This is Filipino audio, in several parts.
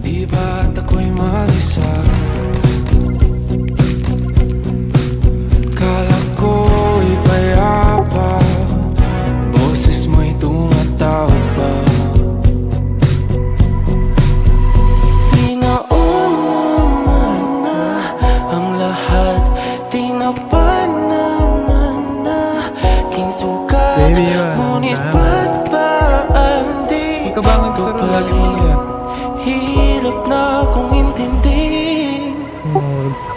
Di ba't ako'y mag-isa? Kala ko'y payapa, boses mo'y tumatawag pa. Di naman na ang lahat, di na pa naman na king sukat. Ngunit ba't ba ang di ko pa rin hirap na kong intindihin?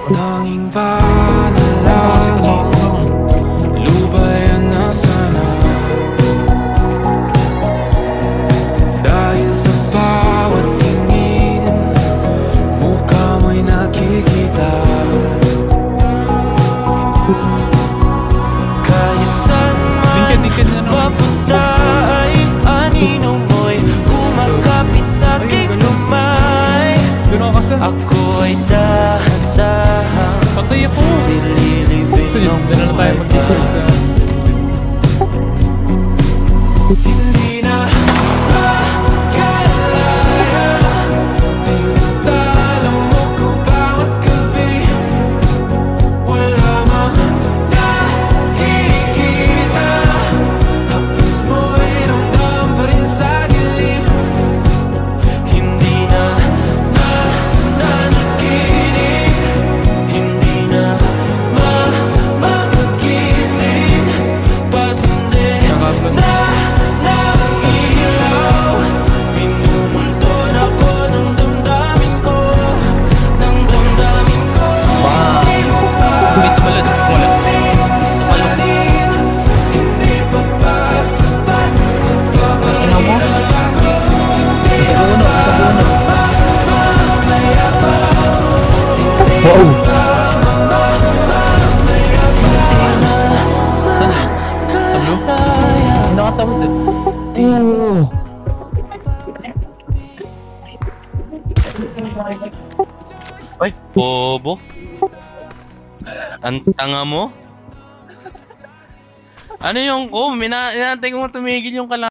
Tanging panalangin, lubayan na sana. Dahil sa bawat tingin, mukha mo'y nakikita. Kahit saan man papunta ay anino mo'y kumakapit sa'king kamay. Ako ay dahan-dahan, nililibig ng buhay pa. Hindi na makalaya, tinatalo mo ko bawat gabi. Wala mang nakikita, hapos mo'y ramdam pa rin sa dilim. Hindi na nanaginip, hindi na magising. Pasundin na ng ilaw, minumulton ako ng damdamin ko, ng damdamin ko. Di mo ba salin, hindi pa ba sapat? Nagpapahirap sa'kin, hindi na ba mamaya pa? Hindi na ba mamaya pa? Nakatawid eh. Ay, bobo. Ang tanga mo. Ano yung ko? Inaantay ko tumigil yung kalaban.